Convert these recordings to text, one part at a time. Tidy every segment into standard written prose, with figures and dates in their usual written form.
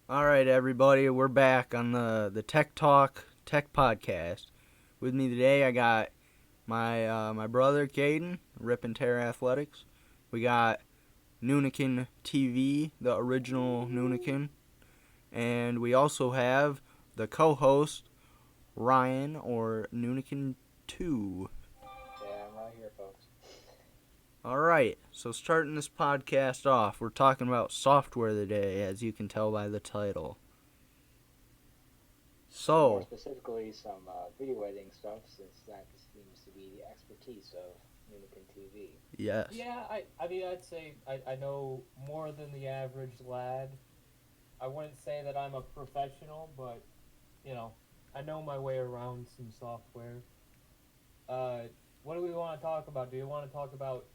All right, everybody, we're back on the Tech Talk Tech Podcast. With me today, I got my brother Caden, Rip and Tear Athletics. We got Noonikin TV, the original Noonikin, and we also have the co-host Ryan or Noonikin 2. Yeah, I'm right here, folks. All right, so starting this podcast off, we're talking about software today, as you can tell by the title. And more So, specifically, some video editing stuff, since that seems to be the expertise of Unicorn TV. yes. Yeah, I mean, I'd say I know more than the average lad. I wouldn't say that I'm a professional, but, you know, I know my way around some software. Uh, what do we want to talk about? Do you want to talk about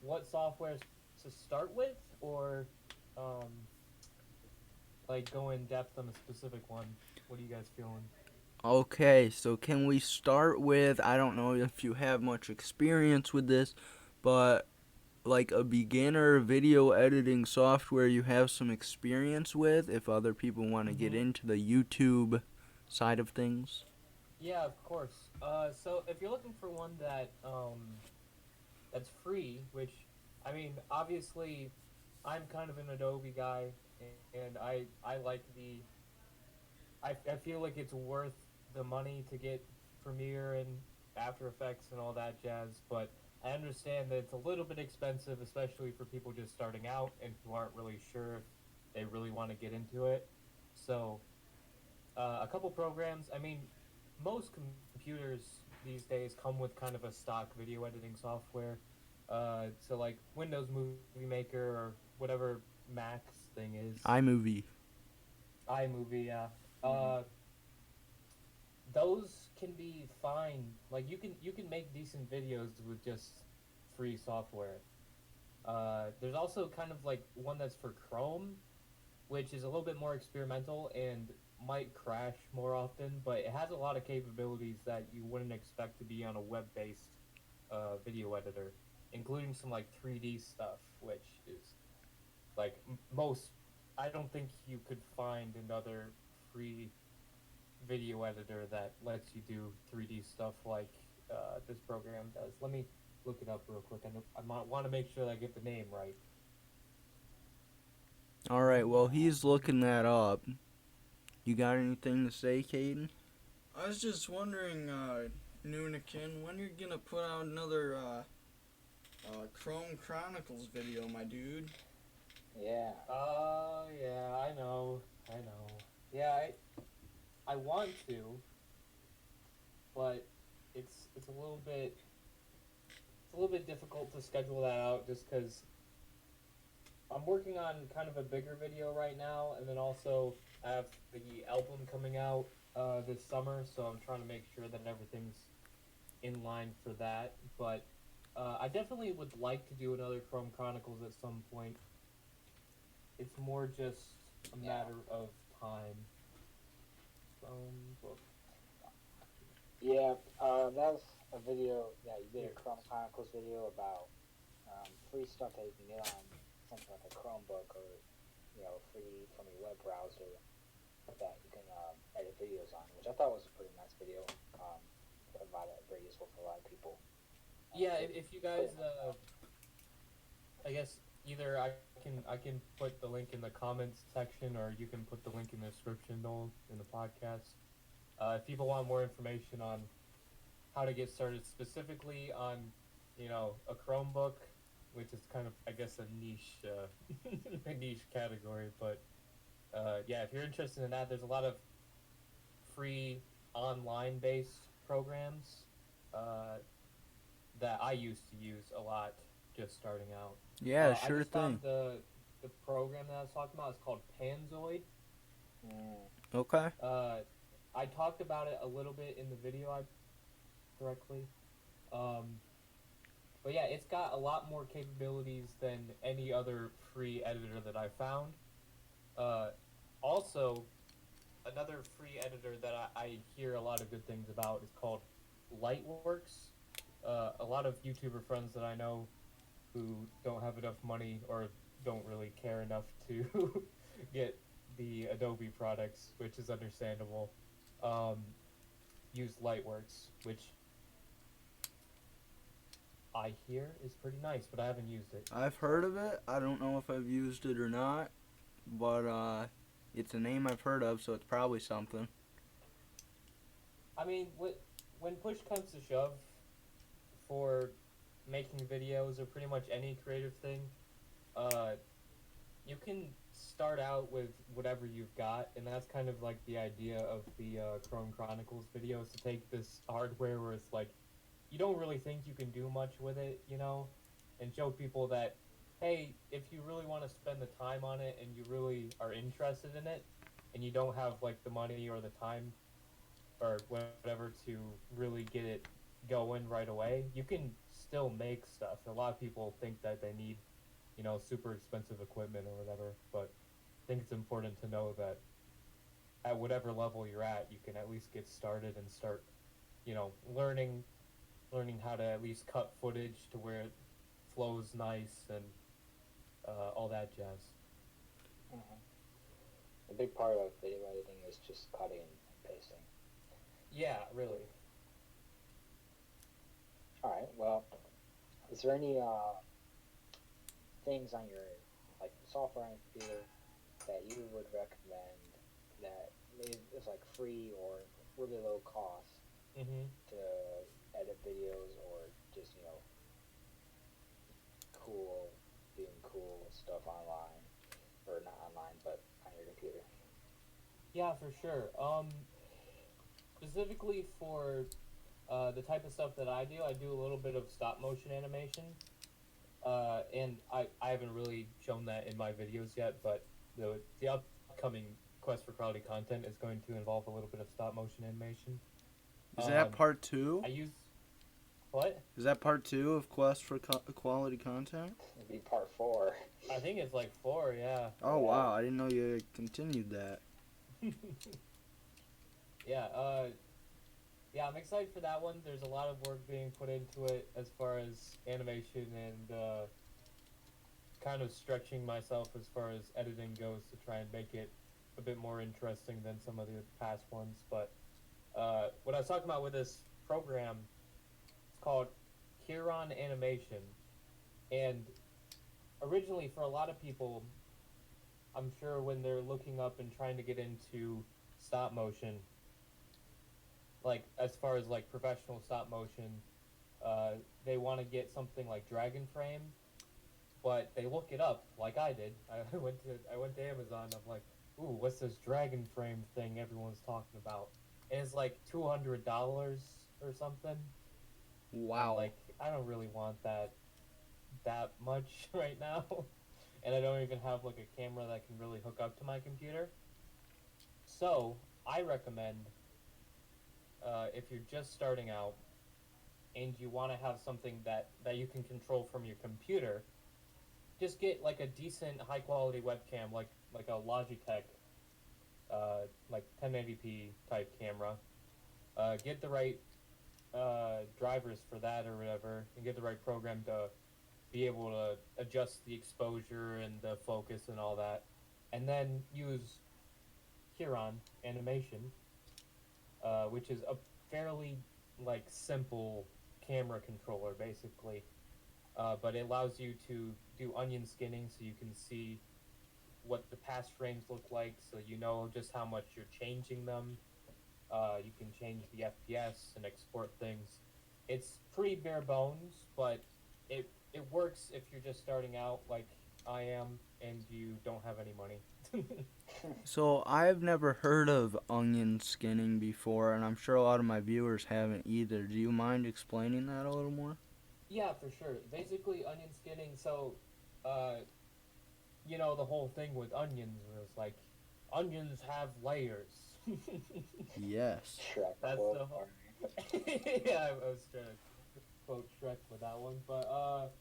what software to start with, or, um, like, go in depth on a specific one? What are you guys feeling? Okay, so can we start with, I don't know if you have much experience with this, but like a beginner video editing software you have some experience with if other people want to get Mm-hmm. into the YouTube side of things? Yeah, of course. So if you're looking for one that's free, which, I mean, obviously, I'm kind of an Adobe guy, and I like I feel like it's worth the money to get Premiere and After Effects and all that jazz, but I understand that it's a little bit expensive, especially for people just starting out and who aren't really sure if they really want to get into it. So, a couple programs. I mean, most computers these days come with kind of a stock video editing software. So like Windows Movie Maker or whatever Mac's thing is, iMovie. iMovie. Yeah. Mm-hmm. Uh, those can be fine. Like you can make decent videos with just free software. There's also kind of like one that's for Chrome, which is a little bit more experimental and might crash more often, but it has a lot of capabilities that you wouldn't expect to be on a web-based video editor, including some like 3D stuff, which is like most. I don't think you could find another free video editor that lets you do 3D stuff like this program does. Let me look it up real quick. I might want to make sure that I get the name right. All right, well, he's looking that up. You got anything to say, Caden? I was just wondering, Noonikin, when you're gonna put out another Chrome Chronicles video, my dude? Yeah. Yeah, I know. Yeah, I want to, but it's a little bit difficult to schedule that out just because I'm working on kind of a bigger video right now, and then also I have the album coming out this summer, so I'm trying to make sure that everything's in line for that. But I definitely would like to do another Chrome Chronicles at some point. It's more just a Yeah. matter of time. Chrome book. Yeah. That was a video. Yeah, you did a Here. Chrome Chronicles video about free stuff that you can get on something like a Chromebook or free from your web browser that you can edit videos on, which I thought was a pretty nice video. Um, very useful for a lot of people. Yeah, Pretty, if you pretty guys, nice stuff. I guess either I can put the link in the comments section, or you can put the link in the description, Noel, in the podcast. If people want more information on how to get started specifically on, a Chromebook, which is kind of, I guess, a niche, a niche category. But yeah, if you're interested in that, there's a lot of free online-based programs uh, that I used to use a lot just starting out. Yeah, I sure just found thing. the program that I was talking about. It's called Panzoid. Mm. Okay. Uh, I talked about it a little bit in the video I correctly. Um, but yeah, it's got a lot more capabilities than any other free editor that I found. Uh, Also, another free editor that I hear a lot of good things about is called Lightworks. A lot of YouTuber friends that I know who don't have enough money or don't really care enough to get the Adobe products, which is understandable. Use Lightworks, which I hear is pretty nice, but I haven't used it. I've heard of it. I don't know if I've used it or not, but it's a name I've heard of, so it's probably something. I mean, when push comes to shove for making videos or pretty much any creative thing, you can start out with whatever you've got, and that's kind of like the idea of the Chrome Chronicles videos, to take this hardware where it's like, you don't really think you can do much with it, you know, and show people that, hey, if you really want to spend the time on it and you really are interested in it, and you don't have like the money or the time or whatever to really get it going right away, you can still make stuff. A lot of people think that they need, you know, super expensive equipment or whatever, but I think it's important to know that at whatever level you're at, you can at least get started and start, you know, learning how to at least cut footage to where it flows nice and all that jazz. A big part of video editing is just cutting and pasting. Yeah, really. Alright, well, is there any things on your like software on your computer that you would recommend that maybe is like free or really low cost Mm-hmm. to edit videos, or just, you know, doing cool stuff online, or not online, but on your computer? Yeah, for sure. Specifically for the type of stuff that I do a little bit of stop motion animation. And I haven't really shown that in my videos yet, but the upcoming Quest for Quality content is going to involve a little bit of stop motion animation. Is that part 2? I use... What? Is that part 2 of Quest for Quality content? It'd be part 4. I think it's like 4, yeah. Oh, wow. I didn't know you continued that. Yeah, yeah, I'm excited for that one. There's a lot of work being put into it as far as animation and kind of stretching myself as far as editing goes to try and make it a bit more interesting than some of the past ones. But what I was talking about with this program, it's called Keyframe Animation. And originally, for a lot of people, I'm sure when they're looking up and trying to get into stop motion, like as far as like professional stop motion, they want to get something like Dragon Frame, but they look it up like I did. I went to Amazon. I'm like, ooh, what's this Dragon Frame thing everyone's talking about? And it's like $200 or something. Wow. I'm like, I don't really want that much right now, and I don't even have like a camera that can really hook up to my computer. So I recommend, if you're just starting out and you want to have something that you can control from your computer, just get like a decent high quality webcam, like a Logitech, like 1080p type camera. Get the right drivers for that or whatever, and get the right program to be able to adjust the exposure and the focus and all that, and then use Keyframe Animation, which is a fairly like simple camera controller basically, but it allows you to do onion skinning, so you can see what the past frames look like, so you know just how much you're changing them. You can change the FPS and export things. It's pretty bare bones, but it works if you're just starting out like I am and you don't have any money. So I've never heard of onion skinning before, and I'm sure a lot of my viewers haven't either. Do you mind explaining that a little more? Yeah, for sure. Basically, onion skinning, so, you know, the whole thing with onions was like, onions have layers. Yes. Shrek That's quote. the whole... Yeah, I was trying to quote Shrek with that one, but,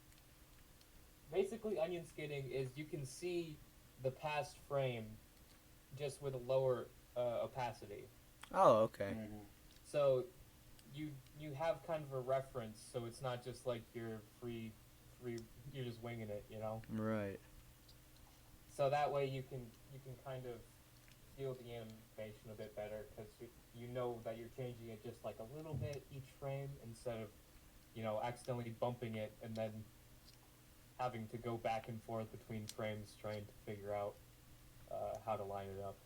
basically onion skinning is you can see the past frame just with a lower opacity. Oh, okay. Mm-hmm. So you have kind of a reference, so it's not just like you're you're just winging it, you know. Right. So that way you can kind of feel the animation a bit better because you know that you're changing it just like a little bit each frame instead of, accidentally bumping it and then having to go back and forth between frames trying to figure out how to line it up.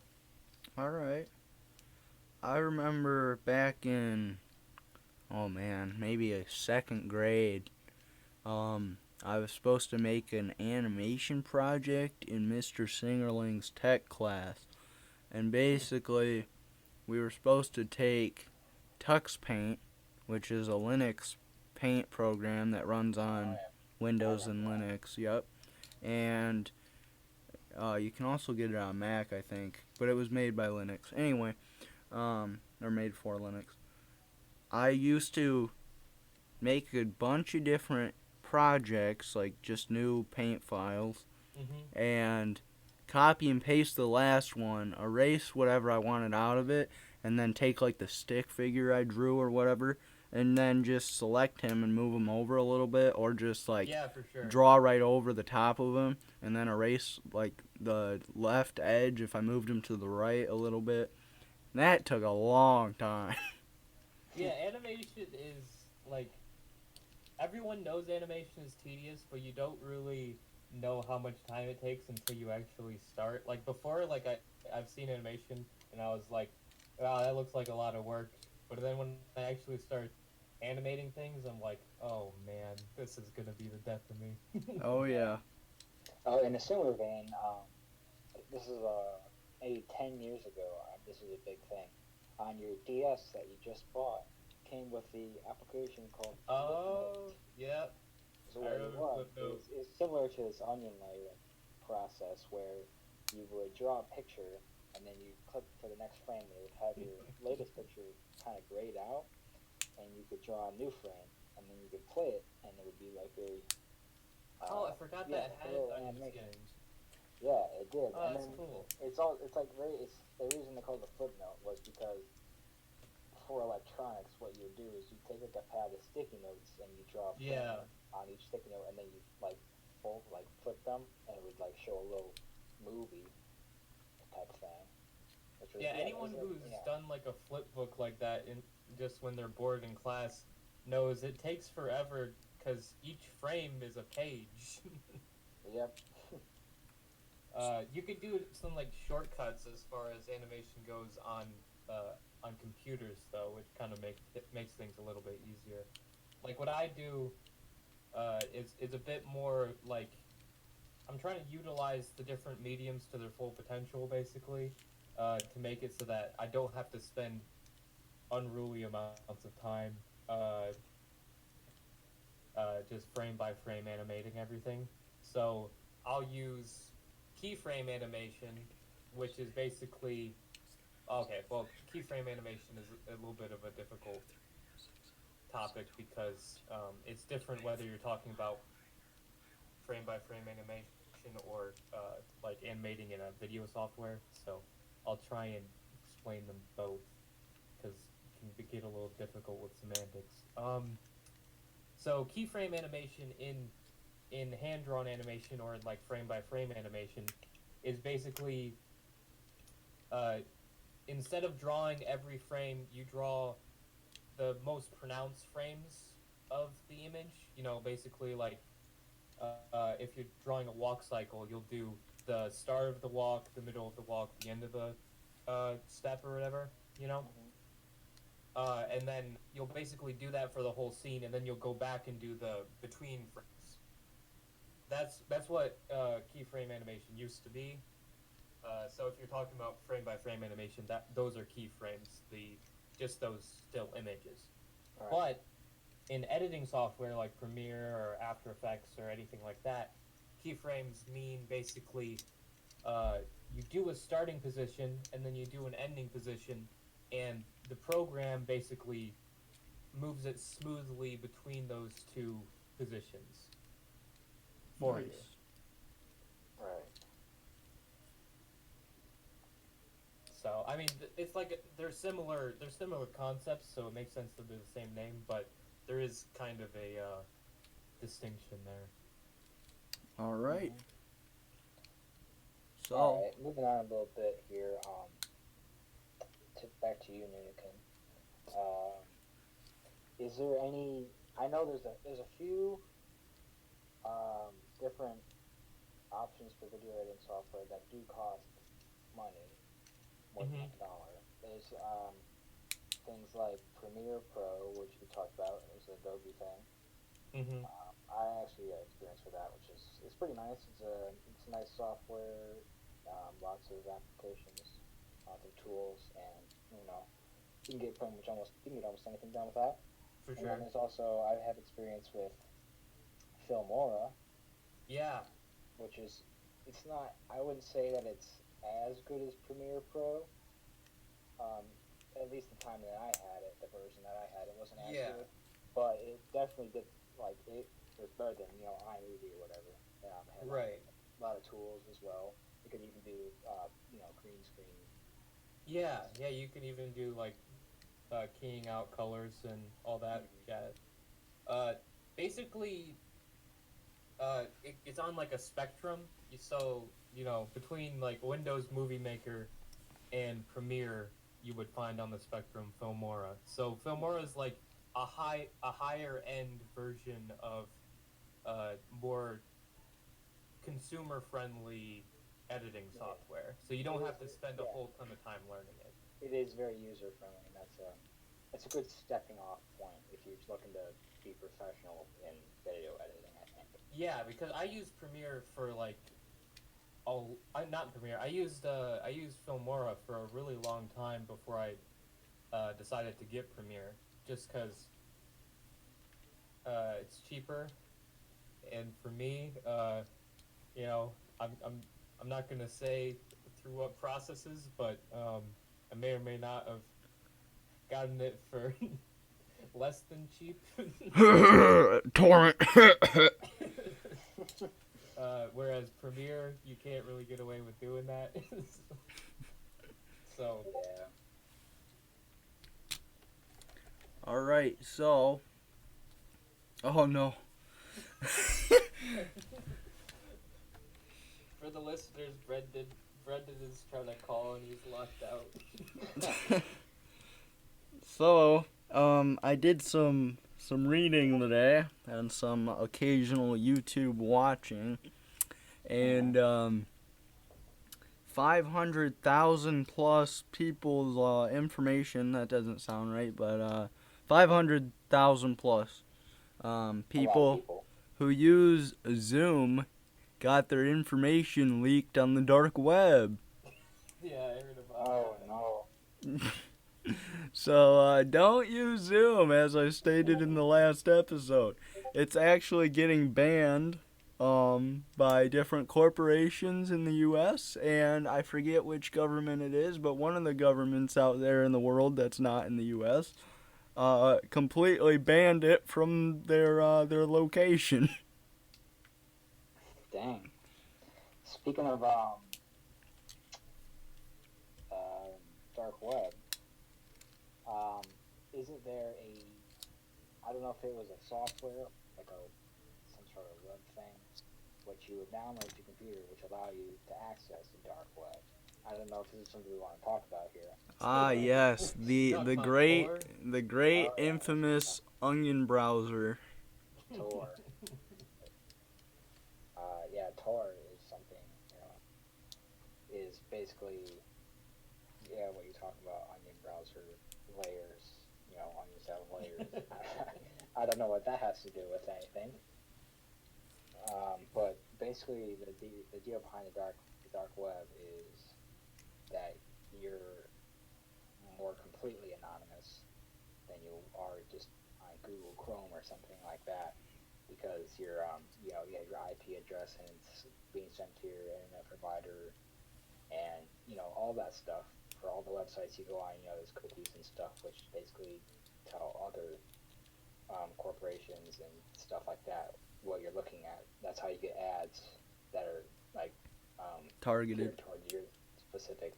All right. I remember back in, oh man, maybe a second grade. I was supposed to make an animation project in Mr. Singerling's tech class, and basically we were supposed to take Tux Paint, which is a Linux paint program that runs on Windows and Linux. Yep, and you can also get it on Mac, I think, but it was made by Linux. Anyway, or made for Linux. I used to make a bunch of different projects, like just new paint files, Mm-hmm. and copy and paste the last one, erase whatever I wanted out of it, and then take like the stick figure I drew or whatever, and then just select him and move him over a little bit, or just like Yeah, for sure. draw right over the top of him, and then erase like the left edge if I moved him to the right a little bit. That took a long time. Yeah, animation is like everyone knows animation is tedious, but you don't really know how much time it takes until you actually start. Like before, like I've seen animation and I was like, wow, that looks like a lot of work. But then when I actually start animating things, I'm like, oh man, this is gonna be the death of me. Oh yeah. Oh, in a similar vein, this is maybe 10 years ago. This was a big thing. On your DS that you just bought, came with the application called Oh, yeah. So I what it remember was Flipnote. is similar to this onion layering process where you would draw a picture and then you click to the next frame and it would have your latest picture kind of grayed out and you could draw a new frame and then you could play it and it would be like very Oh, I forgot yeah, that had little onion animation. skin. Yeah, it did. Oh, And that's then cool. it's like very it's the reason they call it a footnote was because for electronics, what you would do is you take like a pad of sticky notes and you draw a frame Yeah. on each sticky note, and then you flip them, and it would like show a little movie type thing. Which was, Yeah, anyone who's done like a flip book like that in just when they're bored in class knows it takes forever because each frame is a page. Yep. You could do some like shortcuts as far as animation goes on computers though, which kind of makes things a little bit easier. Like what I do is a bit more like I'm trying to utilize the different mediums to their full potential, basically, to make it so that I don't have to spend unruly amounts of time just frame by frame animating everything. So I'll use keyframe animation, which is basically okay. Well, keyframe animation is a little bit of a difficult topic because it's different whether you're talking about frame by frame animation or like animating in a video software. So I'll try and explain them both because it can get a little difficult with semantics. So keyframe animation in hand drawn animation or in like frame by frame animation is basically instead of drawing every frame, you draw the most pronounced frames of the image. You know, basically like if you're drawing a walk cycle, you'll do the start of the walk, the middle of the walk, the end of the step or whatever. You know. And then you'll basically do that for the whole scene, and then you'll go back and do the between frames. That's what keyframe animation used to be. So if you're talking about frame by frame animation, those are keyframes, just those still images. Right. But in editing software like Premiere or After Effects or anything like that, keyframes mean basically you do a starting position and then you do an ending position, and the program basically moves it smoothly between those two positions for you. Right. So I mean, it's like they're similar concepts, so it makes sense that they're the same name, but there is kind of a distinction there. All right. So, Alright, moving on a little bit here, back to you, Nunikin. Is there any, I know there's a few, different options for video editing software that do cost money, more than $1. There's, things like Premiere Pro, which we talked about, it was an Adobe thing. Mm-hmm. I actually had experience with that, which is it's pretty nice. It's a nice software, lots of applications, lots of tools, and you know you can get almost anything done with that. For And sure. then there's also I have experience with Filmora, Yeah. which is it's not I wouldn't say that it's as good as Premiere Pro. At least the time that I had it, the version that I had, it wasn't as Yeah. good, but it definitely did it was better than iMovie or whatever. It had Right. a lot of tools as well. You could even do green screen. Yeah. Yeah. You can even do like keying out colors and all that jazz. Basically, it's on like a spectrum. So between like Windows Movie Maker and Premiere, you would find on the spectrum Filmora. So Filmora is like a higher end version of more consumer friendly editing software. So you don't have to spend a whole ton of time learning it. It is very user friendly, and that's a good stepping off point if you're looking to be professional in video editing. I think. Yeah, because I used Premiere for like not Premiere. I used Filmora for a really long time before I decided to get Premiere, just because it's cheaper, and for me, I'm not gonna say through what processes, but I may or may not have gotten it for less than cheap. torrent. Whereas Premiere, you can't really get away with doing that. So Yeah. All right, so. Oh no. for the listeners, Brendan is trying to call and he's locked out. So, I did some reading today and some occasional YouTube watching, and 500,000 plus people's information. That doesn't sound right, but 500,000 plus people who use Zoom got their information leaked on the dark web. Yeah, I heard about Oh that. no. So don't use Zoom, as I stated in the last episode. It's actually getting banned by different corporations in the U.S., and I forget which government it is, but one of the governments out there in the world that's not in the U.S. Completely banned it from their location. Dang. Speaking of dark web, isn't there I don't know if it was a software, like some sort of web thing, which you would download to your computer, which allow you to access the dark web. I don't know if this is something we want to talk about here. Ah, yes, the great infamous Onion browser. Tor. Tor is something, is basically, what you're talking about, Onion browser layers, Onions have layers. I don't know what that has to do with anything. But basically, the deal behind the dark web is that you're more completely anonymous than you are just on Google Chrome or something like that, because you're you have your IP address and it's being sent to your internet provider, and all that stuff for all the websites you go on. There's cookies and stuff which basically tell other corporations and stuff like that what you're looking at. That's how you get ads that are like Targeted toward your specific.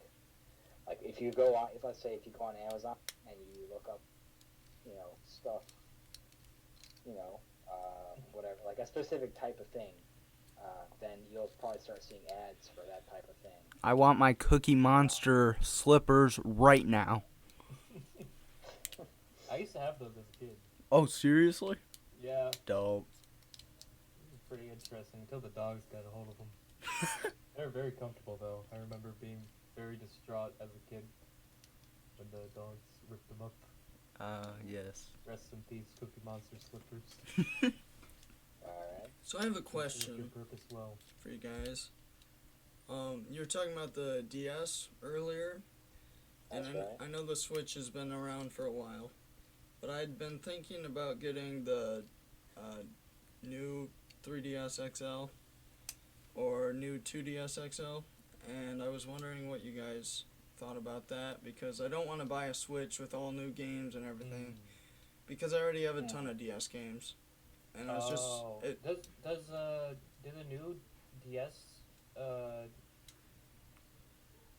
Like if you go on, let's say if you go on Amazon and you look up, stuff, whatever, like a specific type of thing, then you'll probably start seeing ads for that type of thing. I want my Cookie Monster slippers right now. I used to have those as a kid. Oh, seriously? Yeah, Dope. it was pretty interesting until the dogs got a hold of them. They were very comfortable though. I remember being very distraught as a kid when the dogs ripped them up. Yes. Rest in peace, Cookie Monster slippers. Alright. So I have a Served question your purpose well. for you guys. You were talking about the DS earlier, and That's right. I know the Switch has been around for a while, but I'd been thinking about getting the new 3DS XL or new 2DS XL, and I was wondering what you guys thought about that, because I don't want to buy a Switch with all new games and everything, because I already have a ton of DS games, and I was just Do the new DS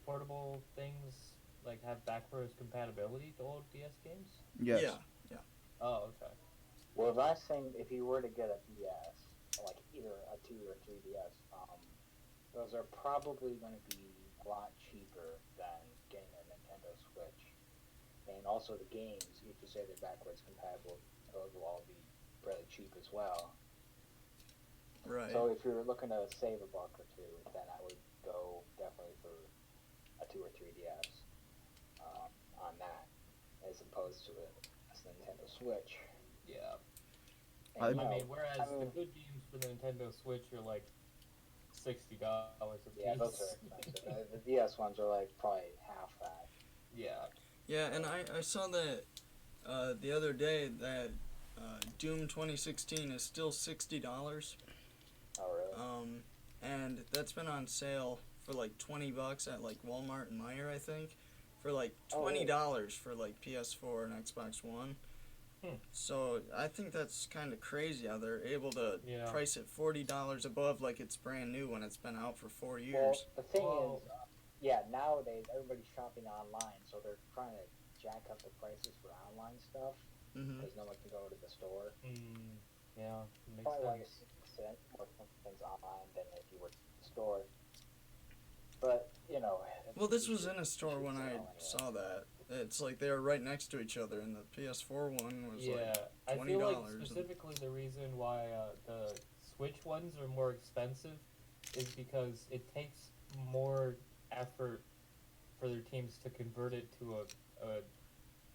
portable things like have backwards compatibility to old DS games? Yes. Yeah. Oh, okay. Well, if I was saying if you were to get a DS, like either a 2 or 3DS, those are probably going to be a lot cheaper than getting a Nintendo Switch. And also the games, if you say they're backwards compatible, those will all be really cheap as well. Right. So if you're looking to save a buck or two, then I would go definitely for a 2 or 3DS on that, as opposed to a Nintendo Switch. Yeah. And, I you know, mean, whereas I mean, the good games for the Nintendo Switch are like $60 a piece. yeah, those are expensive. The DS ones are like probably half that. Yeah. Yeah, and I saw that the other day that Doom 2016 is still $60. Oh, really? And that's been on sale for like $20 at like Walmart and Meijer, I think, for like $20 for like PS4 and Xbox One. So I think that's kind of crazy how they're able to price it $40 above like it's brand new when it's been out for 4 years. Well, the thing is, nowadays everybody's shopping online, so they're trying to jack up the prices for online stuff because no one can go to the store. Yeah, makes Probably sense. like a 6% more things online than if you were in the store. But you know. Well, this was in a store when I saw that. It's like they were right next to each other, and the PS4 one was like $20. I feel like specifically the reason why the Switch ones are more expensive is because it takes more effort for their teams to convert it to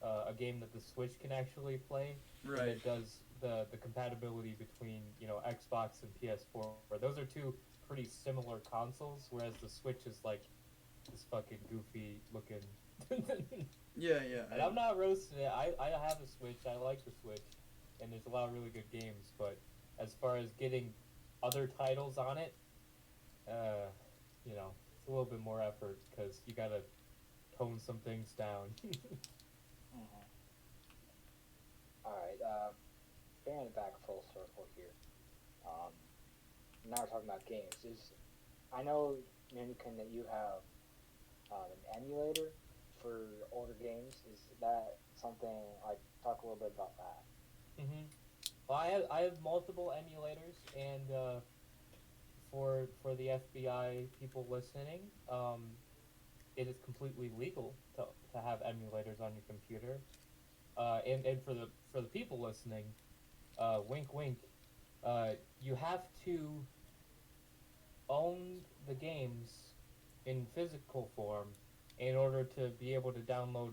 a game that the Switch can actually play. Right. Than it does the compatibility between Xbox and PS4. Those are two pretty similar consoles, whereas the Switch is like this fucking goofy looking. Yeah. And I'm not roasting it. I have a Switch. I like the Switch, and there's a lot of really good games. But as far as getting other titles on it, it's a little bit more effort because you gotta tone some things down. All right. Bringing it back full circle here. Now we're talking about games. I know, Nunikin, that you have an emulator for older games. Is that something, like, talk a little bit about that? Well, I have multiple emulators, and for the FBI people listening, it is completely legal to have emulators on your computer. And for the people listening, wink wink, you have to own the games in physical form in order to be able to download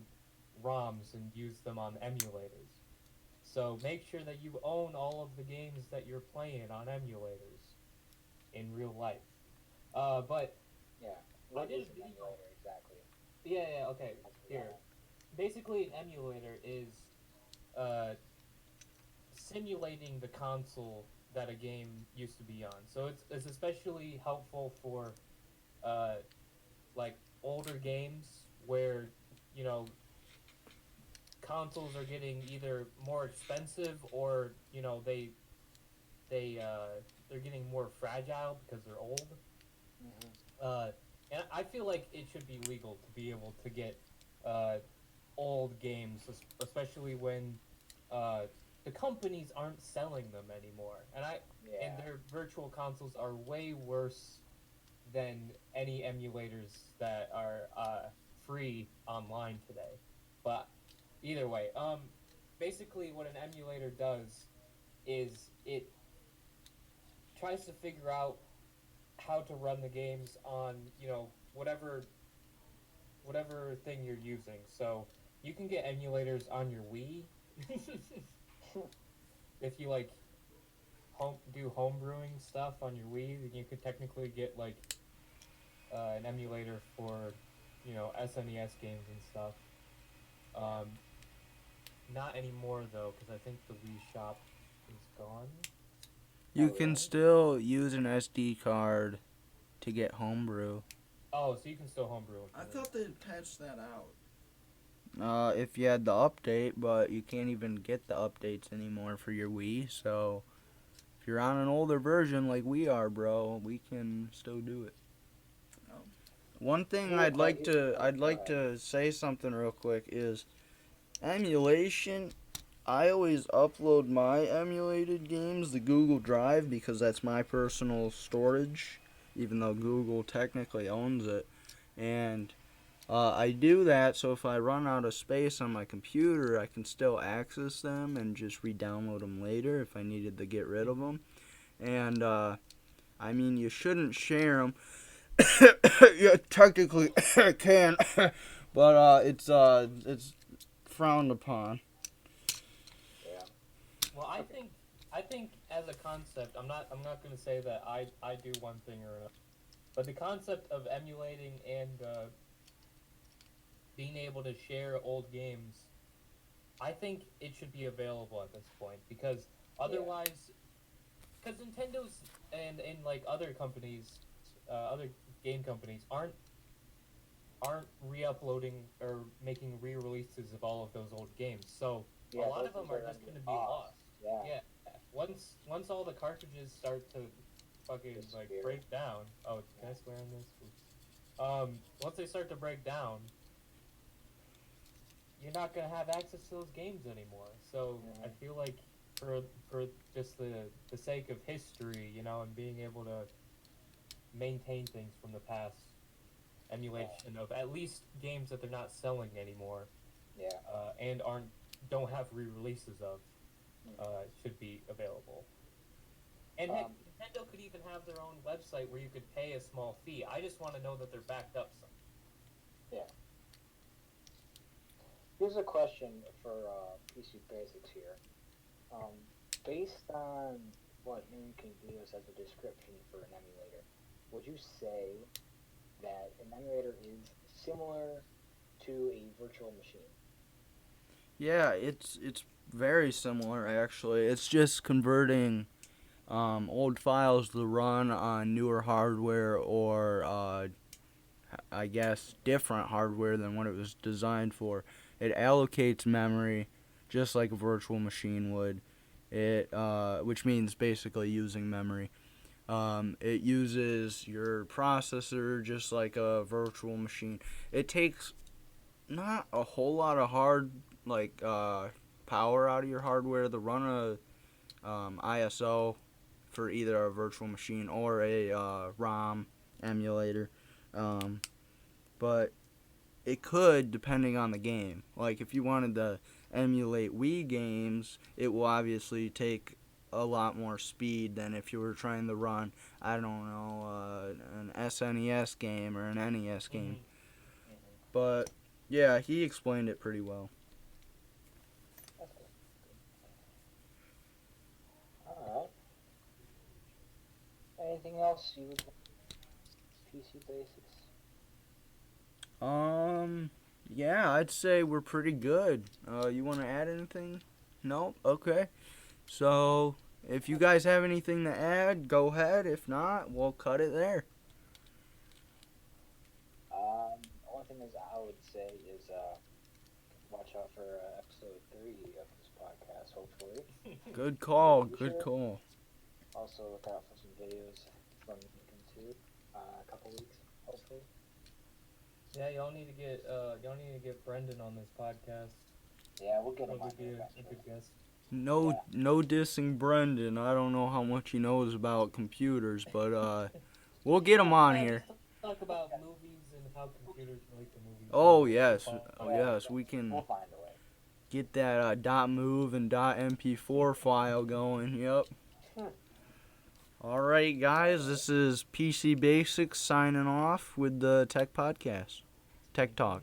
ROMs and use them on emulators. So make sure that you own all of the games that you're playing on emulators in real life. But Yeah. I What did is a an video. emulator exactly? Yeah, okay. Here. Basically, an emulator is simulating the console that a game used to be on. So it's especially helpful for like older games where consoles are getting either more expensive or they're getting more fragile because they're old. And I feel like it should be legal to be able to get old games, especially when the companies aren't selling them anymore, and Yeah. their virtual consoles are way worse than any emulators that are free online today. But either way, basically what an emulator does is it tries to figure out how to run the games on, whatever thing you're using. So you can get emulators on your Wii. If you like do homebrewing stuff on your Wii, then you could technically get like an emulator for, SNES games and stuff. Not anymore though, because I think the Wii shop is gone. You Oh, can really? still use an SD card to get homebrew. Oh, so you can still homebrew. I thought they'd patched that out. If you had the update, but you can't even get the updates anymore for your Wii. So if you're on an older version like we are, bro, we can still do it. Oh. One thing Yeah, I'd like go to say something real quick is emulation. I always upload my emulated games to Google Drive because that's my personal storage, even though Google technically owns it. And I do that so if I run out of space on my computer, I can still access them and just re-download them later if I needed to get rid of them. And I mean, you shouldn't share them. You technically can, but it's frowned upon. Yeah. Well, I think as a concept, I'm not going to say that I do one thing or another, but the concept of emulating and being able to share old games, I think it should be available at this point because otherwise, because Nintendo's and like other companies, other game companies aren't re-uploading or making re-releases of all of those old games. So a Yeah, lot those of them things are gonna just going to get be lost. Yeah. Yeah. Once all the cartridges start to fucking like Disappear. break down. Oh, can I swear on this? Oops. Once they start to break down, you're not gonna have access to those games anymore. So I feel like for just the sake of history, and being able to maintain things from the past, emulation of at least games that they're not selling anymore, Yeah. and don't have re-releases of, should be available. And heck, Nintendo could even have their own website where you could pay a small fee. I just want to know that they're backed up some. Here's a question for PC Basics here. Based on what you can give us as a description for an emulator, would you say that an emulator is similar to a virtual machine? Yeah, it's very similar actually. It's just converting old files to run on newer hardware or I guess different hardware than what it was designed for. It allocates memory just like a virtual machine would. Which means basically using memory. It uses your processor just like a virtual machine. It takes not a whole lot of power out of your hardware to run a ISO for either a virtual machine or a ROM emulator. But it could, depending on the game. Like if you wanted to emulate Wii games, it will obviously take a lot more speed than if you were trying to run, I don't know, an SNES game or an NES game. But yeah, he explained it pretty well. That's good. Alright. Anything else you would PC Basics? Yeah, I'd say we're pretty good. You want to add anything? No? Okay. So, if you guys have anything to add, go ahead. If not, we'll cut it there. Only thing is I would say is watch out for episode 3 of this podcast, hopefully. Good call. You Good sure? call. Also look out for some videos from Lincoln too. A couple weeks, hopefully. Yeah, y'all need to get Brendan on this podcast. Yeah, we'll get him on Probably be here a eventually. good guest. No dissing Brendan. I don't know how much he knows about computers, but we'll get him on here. Talk about movies and how computers make the movies. Oh yes, Yeah. we can We'll find a way. get that .mov and .mp4 file going. Yep. All right, guys. This is PC Basics signing off with the Tech Podcast, Tech Talk.